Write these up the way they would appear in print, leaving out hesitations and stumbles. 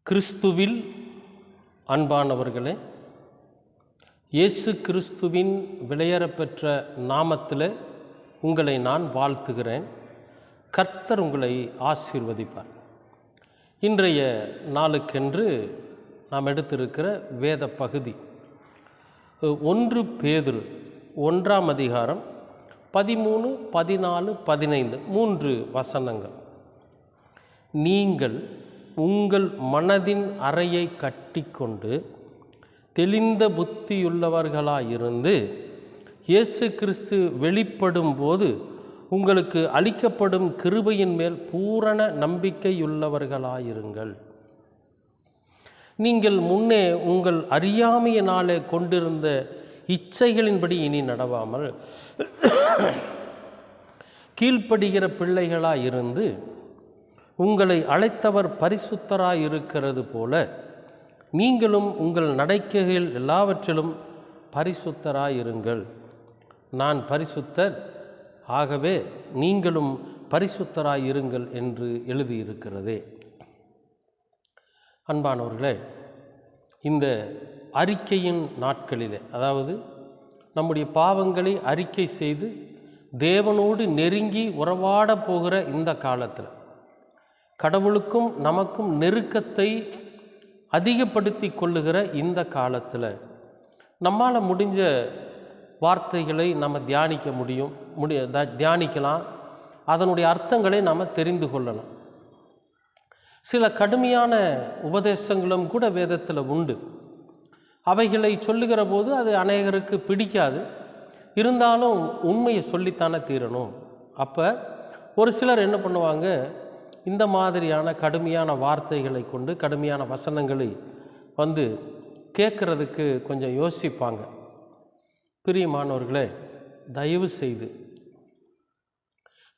கிறிஸ்துவில் அன்பானவர்களே, இயேசு கிறிஸ்துவின் விலையேறப்பெற்ற நாமத்தில் உங்களை நான் வாழ்த்துகிறேன். கர்த்தர் உங்களை ஆசீர்வதிப்பார். இன்றைய நாளுக்கென்று நாம் எடுத்திருக்கிற வேத பகுதி 1 பேதுரு 1ஆம் அதிகாரம் 13, 14, 15 3 வசனங்கள். நீங்கள் உங்கள் மனதின் அறையை கட்டிக்கொண்டு தெளிந்த புத்தியுள்ளவர்களாயிருந்து இயேசு கிறிஸ்து வெளிப்படும் போது உங்களுக்கு அளிக்கப்படும் கிருபையின் மேல் பூரண நம்பிக்கையுள்ளவர்களாயிருங்கள். நீங்கள் முன்னே உங்கள் அறியாமையினாலே கொண்டிருந்த இச்சைகளின்படி இனி நடவாமல் கீழ்ப்படுகிற பிள்ளைகளாயிருந்து உங்களை அழைத்தவர் பரிசுத்தராயிருக்கிறது போல நீங்களும் உங்கள் நடக்கைகள் எல்லாவற்றிலும் பரிசுத்தராயிருங்கள். நான் பரிசுத்தர், ஆகவே நீங்களும் பரிசுத்தராயிருங்கள் என்று எழுதியிருக்கிறதே. அன்பானவர்களே, இந்த அறிக்கையின் நாட்களிலே, அதாவது நம்முடைய பாவங்களை அறிக்கை செய்து தேவனோடு நெருங்கி உறவாட போகிற இந்த காலத்தில், கடவுளுக்கும் நமக்கும் நெருக்கத்தை அதிகப்படுத்தி கொள்ளுகிற இந்த காலத்தில் நம்மால் முடிஞ்ச வார்த்தைகளை நம்ம தியானிக்கலாம். அதனுடைய அர்த்தங்களை நாம் தெரிந்து கொள்ளலாம். சில கடுமையான உபதேசங்களும் கூட வேதத்தில் உண்டு. அவைகளை சொல்லுகிற போது அது அநேகருக்கு பிடிக்காது. இருந்தாலும் உண்மையை சொல்லித்தானே தீரணும். அப்போ ஒரு சிலர் என்ன பண்ணுவாங்க, இந்த மாதிரியான கடுமையான வார்த்தைகளை கொண்டு கடுமையான வசனங்களை கேட்குறதுக்கு கொஞ்சம் யோசிப்பாங்க. பிரியமானவர்களே, தயவு செய்து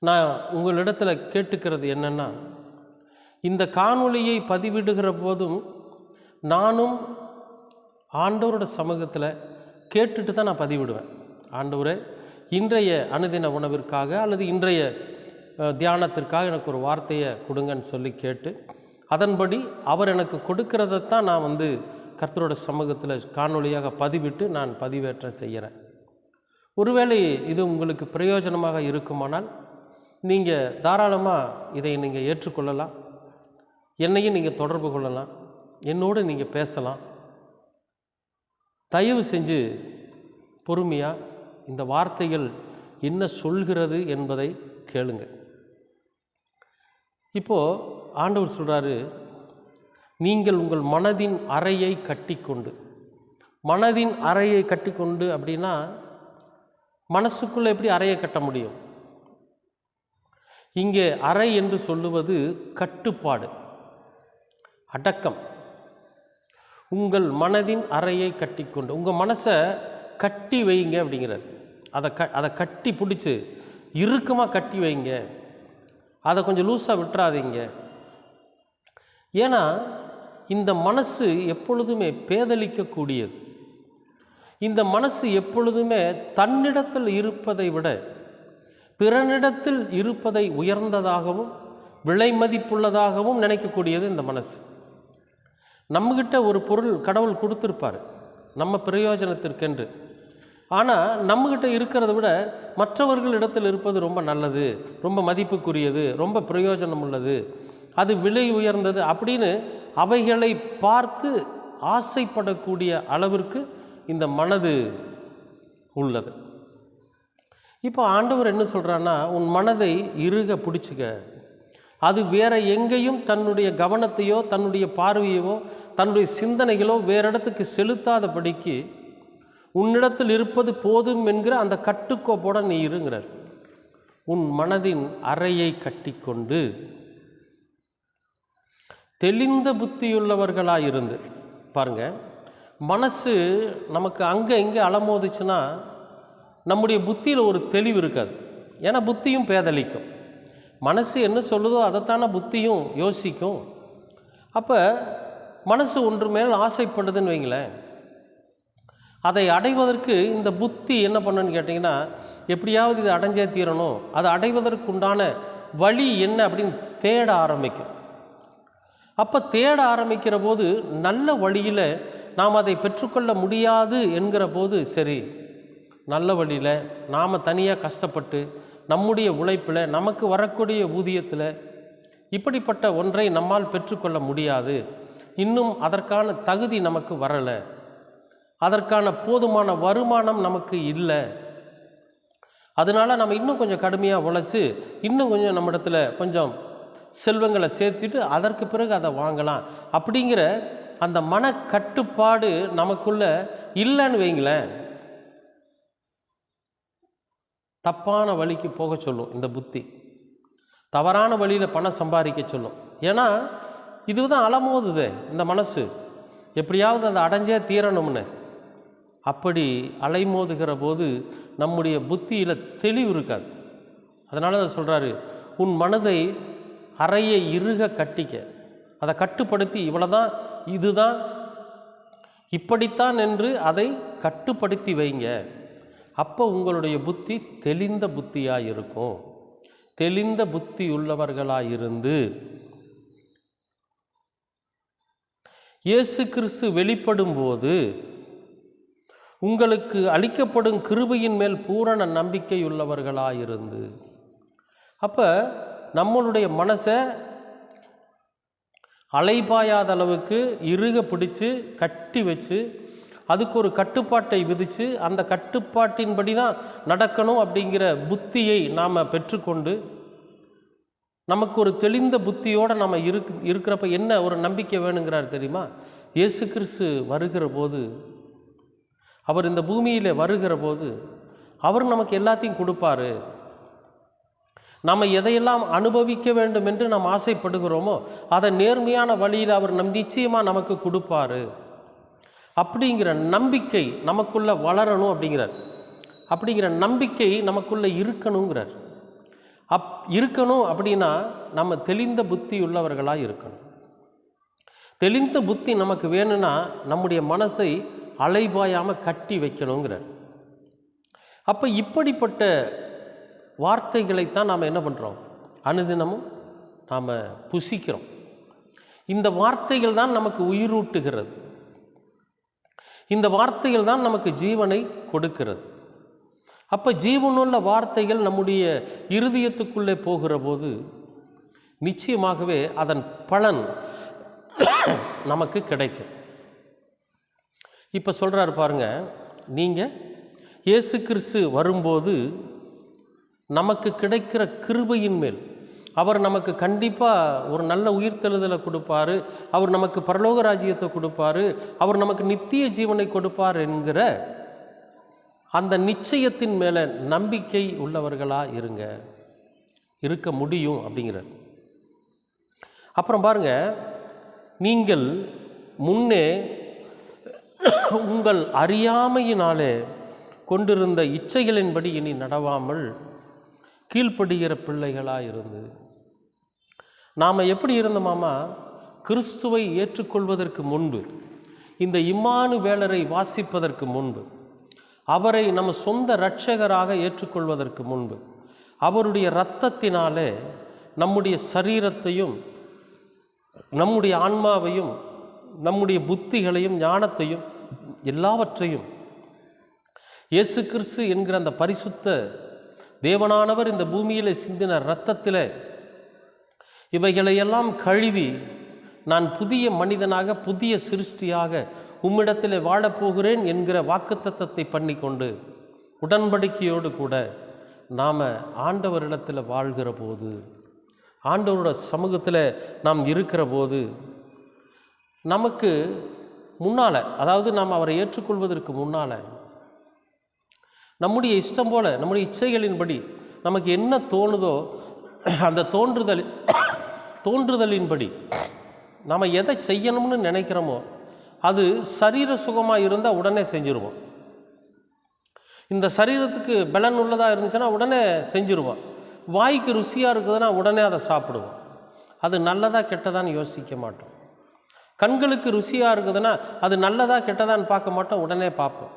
நான் உங்களிடத்தில் கேட்டுக்கிறது என்னென்னா, இந்த காணொளியை பதிவிடுகிற போதும் நானும் ஆண்டவரோட சமூகத்தில் கேட்டுட்டு தான் நான் பதிவிடுவேன். ஆண்டவரே, இன்றைய அனுதின உணவிற்காக அல்லது இன்றைய தியானத்திற்காக எனக்கு ஒரு வார்த்தையை கொடுங்கன்னு சொல்லி கேட்டு அதன்படி அவர் எனக்கு கொடுக்கிறதைத்தான் நான் கர்த்தரோட சமூகத்தில் காணொளியாக பதிவிட்டு நான் பதிவேற்றம் செய்கிறேன். ஒருவேளை இது உங்களுக்கு பிரயோஜனமாக இருக்குமானால் நீங்கள் தாராளமாக இதை நீங்கள் ஏற்றுக்கொள்ளலாம். என்னையும் நீங்கள் தொடர்பு கொள்ளலாம், என்னோடு நீங்கள் பேசலாம். தயவு செஞ்சு பொறுமையாக இந்த வார்த்தைகள் என்ன சொல்கிறது என்பதை கேளுங்க. இப்போது ஆண்டவர் சொல்கிறாரு, நீங்கள் உங்கள் மனதின் அறையை கட்டிக்கொண்டு. மனதின் அறையை கட்டிக்கொண்டு அப்படின்னா, மனசுக்குள்ளே எப்படி அறையை கட்ட முடியும்? இங்கே அறை என்று சொல்லுவது கட்டுப்பாடு, அடக்கம். உங்கள் மனதின் அறையை கட்டிக்கொண்டு, உங்கள் மனசை கட்டி வைங்க அப்படிங்கிறார். அதை கட்டி பிடிச்சி இறுக்கமாக கட்டி வைங்க, அதை கொஞ்சம் லூஸாக விட்டுறாதீங்க. ஏன்னா இந்த மனசு எப்பொழுதுமே பேதலிக்கக்கூடியது. இந்த மனசு எப்பொழுதுமே தன்னிடத்தில் இருப்பதை விட பிறனிடத்தில் இருப்பதை உயர்ந்ததாகவும் விலை மதிப்புள்ளதாகவும் நினைக்கக்கூடியது இந்த மனசு. நம்மக்கிட்ட ஒரு பொருள் கடவுள் கொடுத்துருப்பார் நம்ம பிரயோஜனத்திற்கென்று. ஆனால் நம்மக்கிட்ட இருக்கிறத விட மற்றவர்களிடத்தில் இருப்பது ரொம்ப நல்லது, ரொம்ப மதிப்புக்குரியது, ரொம்ப பிரயோஜனம் உள்ளது, அது விலை உயர்ந்தது அப்படின்னு அவைகளை பார்த்து ஆசைப்படக்கூடிய அளவிற்கு இந்த மனது உள்ளது. இப்போ ஆண்டவர் என்ன சொல்கிறான்னா, உன் மனதை இறுக பிடிச்சிக்க. அது வேற எங்கேயும் தன்னுடைய கவனத்தையோ தன்னுடைய பார்வையோ தன்னுடைய சிந்தனைகளோ வேறு இடத்துக்கு செலுத்தாதபடிக்கு உன்னிடத்தில் இருப்பது போதும் என்கிற அந்த கட்டுக்கோப்போட நீ இருங்கிறார். உன் மனதின் அறையை கட்டிக்கொண்டு தெளிந்த புத்தியுள்ளவர்களாயிருந்து. பாருங்க, மனசு நமக்கு அங்கே இங்கே அலமோதிச்சுன்னா நம்முடைய புத்தியில் ஒரு தெளிவு இருக்காது. ஏன்னா புத்தியும் பேதலிக்கும். மனசு என்ன சொல்லுதோ அதைத்தானே புத்தியும் யோசிக்கும். அப்போ மனசு ஒன்று மேல் ஆசைப்படுதுன்னு வைங்களேன், அதை அடைவதற்கு இந்த புத்தி என்ன பண்ணுன்னு கேட்டிங்கன்னா, எப்படியாவது இதை அடைஞ்சே தீரணும், அதை அடைவதற்குண்டான வழி என்ன அப்படின்னு தேட ஆரம்பிக்கும். அப்போ தேட ஆரம்பிக்கிற போது நல்ல வழியில் நாம் அதை பெற்றுக்கொள்ள முடியாது என்கிற போது, சரி நல்ல வழியில் நாம் தனியாக கஷ்டப்பட்டு நம்முடைய உழைப்பில் நமக்கு வரக்கூடிய ஊதியத்தில் இப்படிப்பட்ட ஒன்றை நம்மால் பெற்றுக்கொள்ள முடியாது, இன்னும் அதற்கான தகுதி நமக்கு வரலை, அதற்கான போதுமான வருமானம் நமக்கு இல்லை, அதனால் நம்ம இன்னும் கொஞ்சம் கடுமையாக உழைச்சி இன்னும் கொஞ்சம் நம்மிடத்தில் கொஞ்சம் செல்வங்களை சேர்த்துட்டு அதற்கு பிறகு அதை வாங்கலாம் அப்படிங்கிற அந்த மனக்கட்டுப்பாடு நமக்குள்ள இல்லைன்னு வைங்களேன், தப்பான வழிக்கு போக சொல்லும். இந்த புத்தி தவறான வழியில் பணம் சம்பாதிக்க சொல்லும். ஏன்னா இதுதான் அலமோதுதே இந்த மனசு, எப்படியாவது அதை அடைஞ்சே தீரணும்னு. அப்படி அலைமோதுகிற போது நம்முடைய புத்தியில் தெளிவு இருக்காது. அதனால தான் சொல்கிறாரு, உன் மனதை அறையை இறுக கட்டிக்க, அதை கட்டுப்படுத்தி இவ்வளோதான், இதுதான், இப்படித்தான் என்று அதை கட்டுப்படுத்தி வைங்க. அப்போ உங்களுடைய புத்தி தெளிந்த புத்தியாக இருக்கும். தெளிந்த புத்தி உள்ளவர்களாக இருந்து இயேசு கிறிஸ்து வெளிப்படும் போது உங்களுக்கு அளிக்கப்படும் கிருபையின் மேல் பூரண நம்பிக்கை உள்ளவர்களாக இருந்து, அப்போ நம்மளுடைய மனசை அலைபாயாத அளவுக்கு இறுக பிடிச்சு கட்டி வச்சு அதுக்கு ஒரு கட்டுப்பாட்டை விதித்து அந்த கட்டுப்பாட்டின்படி தான் நடக்கணும் அப்படிங்கிற புத்தியை நாம் பெற்றுக்கொண்டு நமக்கு ஒரு தெளிந்த புத்தியோடு நம்ம இருக்கிறப்ப என்ன ஒரு நம்பிக்கை வேணுங்கிறார் தெரியுமா? இயேசு கிறிஸ்து வருகிற போது, அவர் இந்த பூமியில் வருகிற போது அவர் நமக்கு எல்லாத்தையும் கொடுப்பாரு. நம்ம எதையெல்லாம் அனுபவிக்க வேண்டும் என்று நாம் ஆசைப்படுகிறோமோ அதை நேர்மையான வழியில் அவர் நிச்சயமாக நமக்கு கொடுப்பாரு அப்படிங்கிற நம்பிக்கை நமக்குள்ளே வளரணும் அப்படிங்கிறார். அப்படிங்கிற நம்பிக்கை நமக்குள்ளே இருக்கணுங்கிறார். இருக்கணும் அப்படின்னா நம்ம தெளிந்த புத்தி உள்ளவர்களாக இருக்கணும். தெளிந்த புத்தி நமக்கு வேணும்னா நம்முடைய மனசை அலைபாயாமல் கட்டி வைக்கணுங்கிறார். அப்போ இப்படிப்பட்ட வார்த்தைகளைத்தான் நாம் என்ன பண்ணுறோம்? அனுதினமும் நாம் புசிக்கிறோம். இந்த வார்த்தைகள் தான் நமக்கு உயிரூட்டுகிறது. இந்த வார்த்தைகள் தான் நமக்கு ஜீவனை கொடுக்கிறது. அப்போ ஜீவனுள்ள வார்த்தைகள் நம்முடைய இருதயத்துக்குள்ளே போகிற போது நிச்சயமாகவே அதன் பலன் நமக்கு கிடைக்கும். இப்போ சொல்கிறார் பாருங்க, நீங்கள் இயேசு கிறிஸ்து வரும்போது நமக்கு கிடைக்கிற கிருபையின் மேல் அவர் நமக்கு கண்டிப்பாக ஒரு நல்ல உயிர்த்தெழுதலை கொடுப்பார், அவர் நமக்கு பரலோக ராஜ்யத்தை கொடுப்பார், அவர் நமக்கு நித்திய ஜீவனை கொடுப்பார் என்கிற அந்த நிச்சயத்தின் மேலே நம்பிக்கை உள்ளவர்களாக இருக்க முடியும் அப்படிங்கிறார். அப்புறம் பாருங்க, நீங்கள் முன்னே உங்கள் அறியாமையினாலே கொண்டிருந்த இச்சைகளின்படி இனி நடவாமல் கீழ்ப்படுகிற பிள்ளைகளாக இருந்து. நாம் எப்படி இருந்தோமாமா? கிறிஸ்துவை ஏற்றுக்கொள்வதற்கு முன்பு, இந்த இம்மானுவேலரை வாசிப்பதற்கு முன்பு, அவரை நம்ம சொந்த இரட்சகராக ஏற்றுக்கொள்வதற்கு முன்பு, அவருடைய இரத்தத்தினாலே நம்முடைய சரீரத்தையும் நம்முடைய ஆன்மாவையும் நம்முடைய புத்திகளையும் ஞானத்தையும் எல்லாவற்றையும் இயேசு கிறிஸ்து என்கிற அந்த பரிசுத்த தேவனானவர் இந்த பூமியில் சிந்தின இரத்தத்தில் இவைகளையெல்லாம் கழுவி நான் புதிய மனிதனாக புதிய சிருஷ்டியாக உம்மிடத்தில் வாழப்போகிறேன் என்கிற வாக்குத்தத்தத்தை பண்ணி கொண்டு உடன்படிக்கையோடு கூட நாம் ஆண்டவரிடத்தில் வாழ்கிற போது, ஆண்டவரோட சமூகத்தில் நாம் இருக்கிற போது, நமக்கு முன்னால், அதாவது நாம் அவரை ஏற்றுக்கொள்வதற்கு முன்னால் நம்முடைய இஷ்டம் போல் நம்முடைய இச்சைகளின்படி நமக்கு என்ன தோணுதோ அந்த தோன்றுதலின்படி நாம் எதை செய்யணும்னு நினைக்கிறோமோ அது சரீர சுகமாக இருந்தால் உடனே செஞ்சுருவோம். இந்த சரீரத்துக்கு பலன் உள்ளதாக இருந்துச்சுன்னா உடனே செஞ்சுருவோம். வாய்க்கு ருசியாக இருக்குதுன்னா உடனே அதை சாப்பிடுவோம். அது நல்லதா கெட்டதான்னு யோசிக்க மாட்டோம். கண்களுக்கு ருசியாக இருக்குதுன்னா அது நல்லதா கெட்டதான்னு பார்க்க மாட்டோம், உடனே பார்ப்போம்.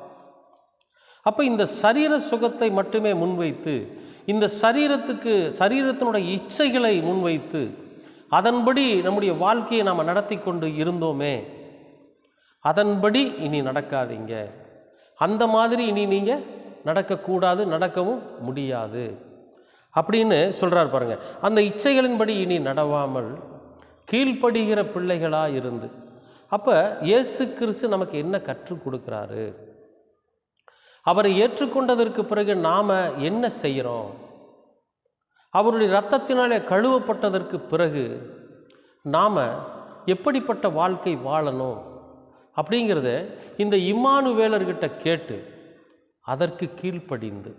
அப்போ இந்த சரீர சுகத்தை மட்டுமே முன்வைத்து, இந்த சரீரத்தினுடைய இச்சைகளை முன்வைத்து அதன்படி நம்முடைய வாழ்க்கையை நாம் நடத்தி கொண்டு இருந்தோமே, அதன்படி இனி நடக்காதீங்க. அந்த மாதிரி இனி நீங்கள் நடக்கக்கூடாது, நடக்கவும் முடியாது அப்படின்னு சொல்கிறார் பாருங்க. அந்த இச்சைகளின்படி இனி நடவாமல் கீழ்ப்படுகிற பிள்ளைகளாக இருந்து. அப்போ இயேசு கிறிஸ்து நமக்கு என்ன கற்றுக் கொடுக்குறாரு? அவரை ஏற்றுக்கொண்டதற்கு பிறகு நாம் என்ன செய்கிறோம்? அவருடைய இரத்தத்தினாலே கழுவப்பட்டதற்கு பிறகு நாம் எப்படிப்பட்ட வாழ்க்கை வாழணும் அப்படிங்கிறத இந்த இம்மானுவேலர்கிட்ட கேட்டு அதற்கு கீழ்ப்படிந்து,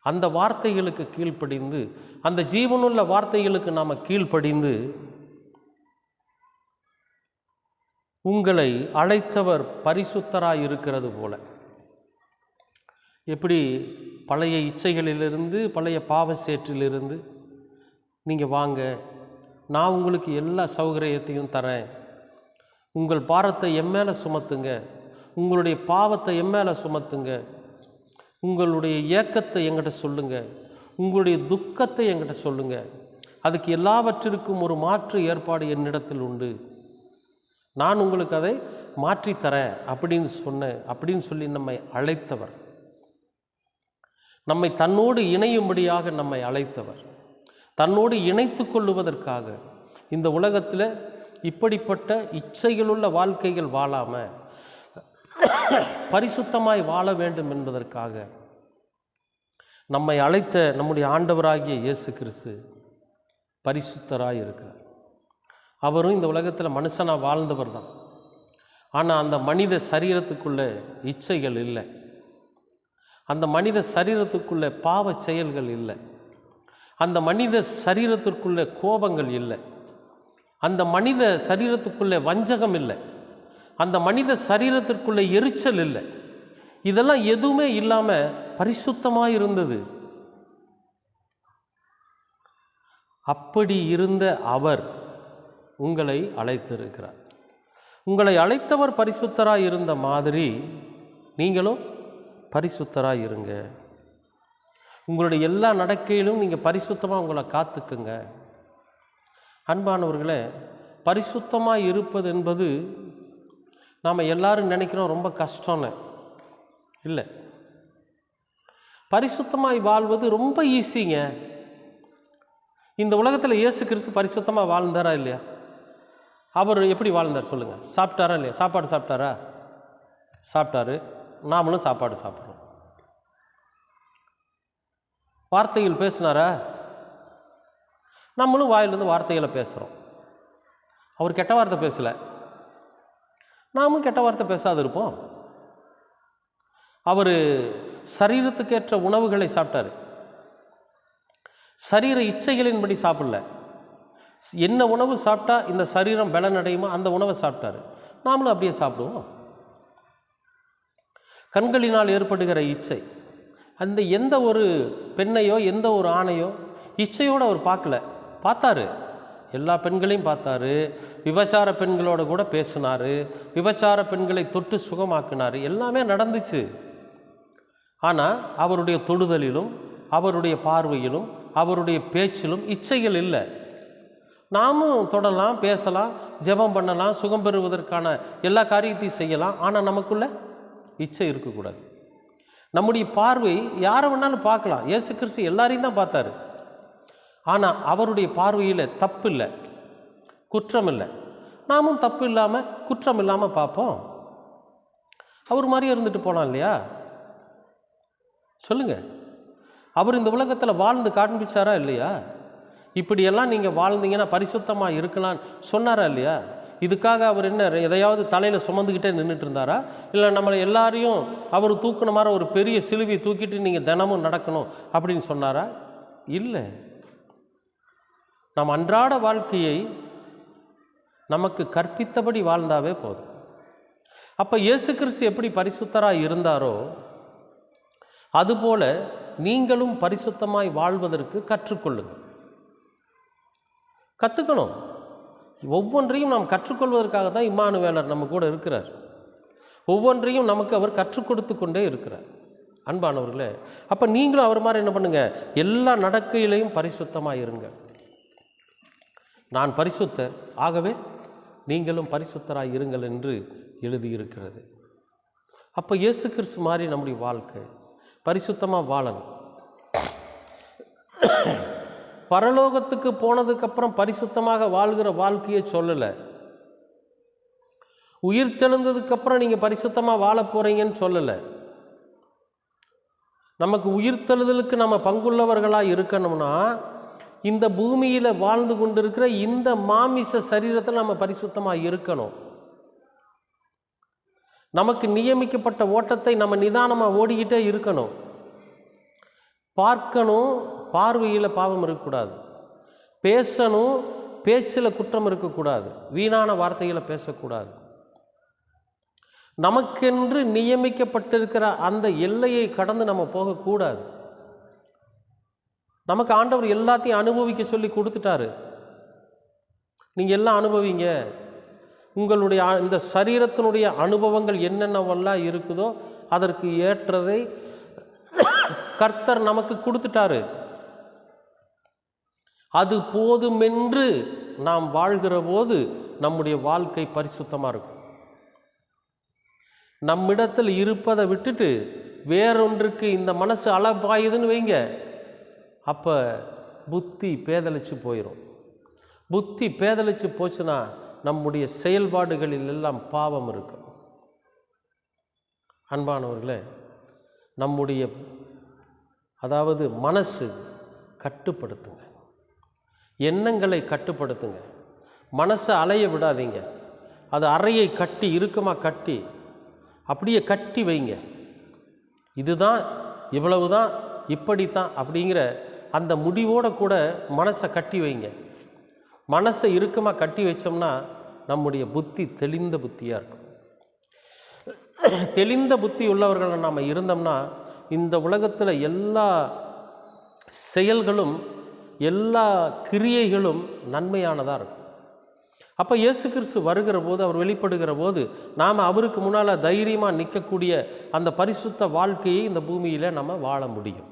அந்த வார்த்தைகளுக்கு கீழ்ப்படிந்து, அந்த ஜீவனுள்ள வார்த்தைகளுக்கு நாம் கீழ்ப்படிந்து, உங்களை அழைத்தவர் பரிசுத்தராய் இருக்கிறது போல, எப்படி பழைய இச்சைகளிலிருந்து, பழைய பாவ சேற்றிலிருந்து நீங்கள் வாங்க, நான் உங்களுக்கு எல்லா சௌகரியத்தையும் தரேன், உங்கள் பாரத்தை என் மேலே சுமத்துங்க, உங்களுடைய பாவத்தை என் மேலே சுமத்துங்க, உங்களுடைய ஏக்கத்தை என்கிட்ட சொல்லுங்கள், உங்களுடைய துக்கத்தை என்கிட்ட சொல்லுங்கள், அதுக்கு எல்லாவற்றிற்கும் ஒரு மாற்று ஏற்பாடு என்னிடத்தில் உண்டு, நான் உங்களுக்கு அதை மாற்றித்தரேன் அப்படின்னு சொல்லி நம்மை அழைத்தவர், நம்மை தன்னோடு இணையும்படியாக நம்மை அழைத்தவர், தன்னோடு இணைத்து கொள்ளுவதற்காக இந்த உலகத்தில் இப்படிப்பட்ட இச்சைகளுள்ள வாழ்க்கைகள் வாழாமல் பரிசுத்தமாய் வாழ வேண்டும் என்பதற்காக நம்மை அழைத்த நம்முடைய ஆண்டவராகிய இயேசு கிறிஸ்து பரிசுத்தராய் இருக்கிறார். அவரும் இந்த உலகத்தில் மனுஷனாக வாழ்ந்தவர் தான். ஆனால் அந்த மனித சரீரத்துக்குள்ளே இச்சைகள் இல்லை, அந்த மனித சரீரத்துக்குள்ளே பாவ செயல்கள் இல்லை, அந்த மனித சரீரத்திற்குள்ளே கோபங்கள் இல்லை, அந்த மனித சரீரத்துக்குள்ளே வஞ்சகம் இல்லை, அந்த மனித சரீரத்திற்குள்ளே எரிச்சல் இல்லை. இதெல்லாம் எதுவுமே இல்லாமல் பரிசுத்தமாக இருந்தது. அப்படி இருந்த அவர் உங்களை அழைத்திருக்கிறார். உங்களை அழைத்தவர் பரிசுத்தராய் இருந்த மாதிரி நீங்களும் பரிசுத்தராய் இருங்க. உங்களுடைய எல்லா நடக்கையிலும் நீங்கள் பரிசுத்தமாக உங்களை காத்துக்குங்க. அன்பானவர்களே, பரிசுத்தமாக இருப்பது என்பது நாம் எல்லாரும் நினைக்கிறோம் ரொம்ப கஷ்டம்னு. இல்லை, பரிசுத்தமாய் வாழ்வது ரொம்ப ஈஸிங்க. இந்த உலகத்தில் இயேசு கிறிஸ்து பரிசுத்தமாக வாழ்ந்தாரா இல்லையா? அவர் எப்படி வாழ்ந்தார் சொல்லுங்கள்? சாப்பிட்டாரா இல்லையா? சாப்பாடு சாப்பிட்டாரா? சாப்பிட்டாரு. நாமளும் சாப்பாடு சாப்பிட்றோம். வார்த்தைகள் பேசினாரா? நம்மளும் வாயிலிருந்து வார்த்தைகளை பேசுகிறோம். அவர் கெட்ட வார்த்தை பேசலை, நாமும் கெட்ட வார்த்தை பேசாது இருப்போம். அவர் சரீரத்துக்கேற்ற உணவுகளை சாப்பிட்டார், சரீர இச்சைகளின்படி சாப்பிடல. என்ன உணவு சாப்பிட்டா இந்த சரீரம் பலனடையுமோ அந்த உணவை சாப்பிட்டாரு. நாமளும் அப்படியே சாப்பிடுவோம். கண்களினால் ஏற்படுகிற இச்சை, அந்த எந்த ஒரு பெண்ணையோ எந்த ஒரு ஆணையோ இச்சையோடு அவர் பார்த்தாரு. எல்லா பெண்களையும் பார்த்தாரு. விபச்சார பெண்களோட கூட பேசினார், விபச்சார பெண்களை தொட்டு சுகமாக்கினார், எல்லாமே நடந்துச்சு. ஆனால் அவருடைய தொடுதலிலும் அவருடைய பார்வையிலும் அவருடைய பேச்சிலும் இச்சைகள் இல்லை. நாமும் தொடலாம், பேசலாம், ஜெபம் பண்ணலாம், சுகம் பெறுவதற்கான எல்லா காரியத்தையும் செய்யலாம். ஆனால் நமக்குள்ள இச்சை இருக்கக்கூடாது. நம்முடைய பார்வை யாரை வேணாலும் பார்க்கலாம். இயேசு கிறிஸ்து எல்லாரையும் தான் பார்த்தாரு. ஆனால் அவருடைய பார்வையில் தப்பு இல்லை, குற்றம் இல்லை. நாமும் தப்பு இல்லாமல் குற்றம் இல்லாமல் பார்ப்போம். அவர் மாதிரியே இருந்துட்டு போகலாம் இல்லையா? சொல்லுங்கள். அவர் இந்த உலகத்தில் வாழ்ந்து காண்பிச்சாரா இல்லையா? இப்படியெல்லாம் நீங்கள் வாழ்ந்தீங்கன்னா பரிசுத்தமாக இருக்கலான்னு சொன்னாரா இல்லையா? இதுக்காக அவர் என்ன எதையாவது தலையில் சுமந்துக்கிட்டே நின்றுட்டு இருந்தாரா? இல்லை நம்மளை எல்லாரையும் அவர் தூக்குன மாதிரி ஒரு பெரிய சிலுவை தூக்கிட்டு நீங்கள் தினமும் நடக்கணும் அப்படின்னு சொன்னாரா? இல்லை. நம் அன்றாட வாழ்க்கையை நமக்கு கற்பித்தபடி வாழ்ந்தாவே போதும். அப்போ இயேசு கிறிஸ்து எப்படி பரிசுத்தராய் இருந்தாரோ அதுபோல நீங்களும் பரிசுத்தமாய் வாழ்வதற்கு கற்றுக்கொள்ளுங்கள். கற்றுக்கணும். ஒவ்வொன்றையும் நாம் கற்றுக்கொள்வதற்காக தான் இம்மானுவேலர் நம்ம கூட இருக்கிறார். ஒவ்வொன்றையும் நமக்கு அவர் கற்றுக் கொடுத்து கொண்டே இருக்கிறார். அன்பானவர்களே, அப்போ நீங்களும் அவர் மாதிரி என்ன பண்ணுங்கள், எல்லா நடக்கையிலையும் பரிசுத்தமாக இருங்க. நான் பரிசுத்தர், ஆகவே நீங்களும் பரிசுத்தராய் இருங்கள் என்று எழுதியிருக்கிறது. அப்போ இயேசு கிறிஸ்து மாதிரி நம்முடைய வாழ்க்கை பரிசுத்தமாக வாழணும். பரலோகத்துக்கு போனதுக்கப்புறம் பரிசுத்தமாக வாழ்கிற வாழ்க்கையை சொல்லலை. உயிர் தெழுந்ததுக்கப்புறம் நீங்கள் பரிசுத்தமாக வாழ போகிறீங்கன்னு சொல்லலை. நமக்கு உயிர்த்தெழுதலுக்கு நம்ம பங்குள்ளவர்களாக இருக்கணும்னா இந்த பூமியில் வாழ்ந்து கொண்டிருக்கிற இந்த மாமிச சரீரத்தில் நம்ம பரிசுத்தமாக இருக்கணும். நமக்கு நியமிக்கப்பட்ட ஓட்டத்தை நம்ம நிதானமாக ஓடிக்கிட்டே இருக்கணும். பார்க்கணும், பார்வையில் பாவம் இருக்கக்கூடாது. பேசணும், பேச்சில் குற்றம் இருக்கக்கூடாது. வீணான வார்த்தைகளை பேசக்கூடாது. நமக்கென்று நியமிக்கப்பட்டிருக்கிற அந்த எல்லையை கடந்து நம்ம போகக்கூடாது. நமக்கு ஆண்டவர் எல்லாத்தையும் அனுபவிக்க சொல்லி கொடுத்துட்டாரு. நீங்கள் எல்லாம் அனுபவிங்க. உங்களுடைய இந்த சரீரத்தினுடைய அனுபவங்கள் என்னென்னவெல்லாம் இருக்குதோ அதற்கு ஏற்றதை கர்த்தர் நமக்கு கொடுத்துட்டாரு. அது போதுமென்று நாம் வாழ்கிற போது நம்முடைய வாழ்க்கை பரிசுத்தமாக இருக்கும். நம்மிடத்தில் இருப்பதை விட்டுட்டு வேறொன்றுக்கு இந்த மனசு அலப்பாயுதுன்னு வைங்க, அப்போ புத்தி பேதலிச்சு போயிடும். புத்தி பேதலிச்சு போச்சுன்னா நம்முடைய செயல்பாடுகளில் எல்லாம் பாவம் இருக்கும். அன்பானவர்களே, நம்முடைய மனசு கட்டுப்படுத்துங்க. எண்ணங்களை கட்டுப்படுத்துங்க. மனசை அலைய விடாதீங்க. அது அறையை கட்டி இறுக்கமாக கட்டி அப்படியே கட்டி வைங்க. இதுதான், இவ்வளவுதான், இப்படித்தான் அப்படிங்கிற அந்த முடிவோடு கூட மனசை கட்டி வைங்க. மனசை இறுக்கமாக கட்டி வச்சோம்னா நம்முடைய புத்தி தெளிந்த புத்தியாக இருக்கும். தெளிந்த புத்தி உள்ளவர்களை நாம் இருந்தோம்னா இந்த உலகத்தில் எல்லா செயல்களும் எல்லா கிரியைகளும் நன்மையானதாக இருக்கும். அப்போ இயேசு கிறிஸ்து வருகிற போது, அவர் வெளிப்படுகிற போது நாம் அவருக்கு முன்னால் தைரியமாக நிற்கக்கூடிய அந்த பரிசுத்த வாழ்க்கையை இந்த பூமியில் நம்ம வாழ முடியும்.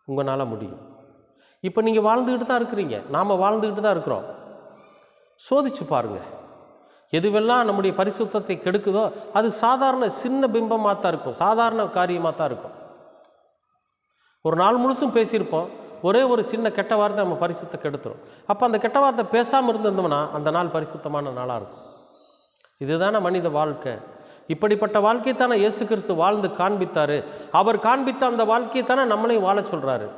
உங்களால் முடியும். இப்போ நீங்கள் வாழ்ந்துக்கிட்டு தான் இருக்கிறீங்க, நாம் வாழ்ந்துக்கிட்டு தான் இருக்கிறோம். சோதிச்சு பாருங்கள். எதுவெல்லாம் நம்முடைய பரிசுத்தத்தை கெடுக்குதோ அது சாதாரண சின்ன பிம்பமாக தான் இருக்கும், சாதாரண காரியமாக தான் இருக்கும். ஒரு நாள் முழுசும் பேசியிருப்போம், ஒரே ஒரு சின்ன கெட்ட வார்த்தை நம்ம பரிசுத்த கெடுத்துரும். அப்போ அந்த கெட்ட வார்த்தை பேசாமல் இருந்திருந்தோம்னா அந்த நாள் பரிசுத்தமான நாளாக இருக்கும். இதுதானே மனித வாழ்க்கை. இப்படிப்பட்ட வாழ்க்கை தானே இயேசு கிறிஸ்து வாழ்ந்து காண்பித்தார். அவர் காண்பித்த அந்த வாழ்க்கையை தானே நம்மளையும் வாழ சொல்கிறாரு.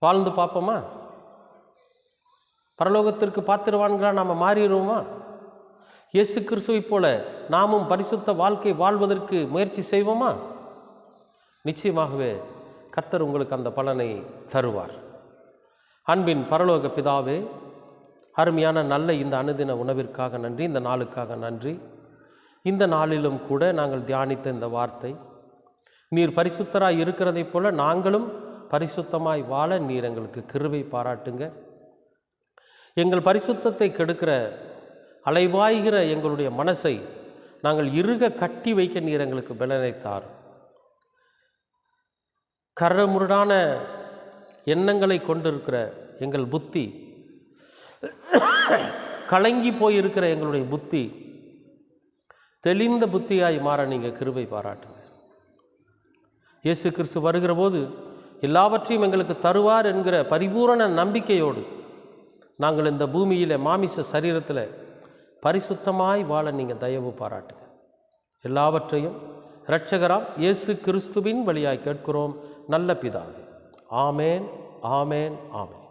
வாழ்ந்து பார்ப்போமா? பரலோகத்திற்கு பாத்திரவான்களாக நாம் மாறிடுவோமா? இயேசு கிறிஸ்துவை போல நாமும் பரிசுத்த வாழ்க்கை வாழ்வதற்கு முயற்சி செய்வோமா? நிச்சயமாகவே கர்த்தர் உங்களுக்கு அந்த பலனை தருவார். அன்பின் பரலோக பிதாவே, அருமையான நல்ல இந்த அனுதின உணவிற்காக நன்றி, இந்த நாளுக்காக நன்றி. இந்த நாளிலும் கூட நாங்கள் தியானித்த இந்த வார்த்தை, நீர் பரிசுத்தராய் இருக்கிறதைப் போல நாங்களும் பரிசுத்தமாய் வாழ நீர் எங்களுக்கு கிருபை பாராட்டுங்க. எங்கள் பரிசுத்தத்தை கெடுக்கிற அலைவாய்கிற எங்களுடைய மனசை நாங்கள் இறுக கட்டி வைக்க நீர் எங்களுக்கு பலனை தார். கரமுரடான எண்ணங்களை கொண்டிருக்கிற எங்கள் புத்தி, கலங்கி போயிருக்கிற எங்களுடைய புத்தி தெளிந்த புத்தியாய் மாற நீங்கள் கிருபை பாராட்டுங்க. இயேசு கிறிஸ்து வருகிற போது எல்லாவற்றையும் எங்களுக்கு தருவார் என்கிற பரிபூரண நம்பிக்கையோடு நாங்கள் இந்த பூமியில் மாமிச சரீரத்தில் பரிசுத்தமாய் வாழ நீங்கள் தயவு பாராட்டுங்க. எல்லாவற்றையும் இரட்சகராம் இயேசு கிறிஸ்துவின் வழியாய் கேட்கிறோம் நல்ல பிதாவே. ஆமேன், ஆமேன், ஆமேன்.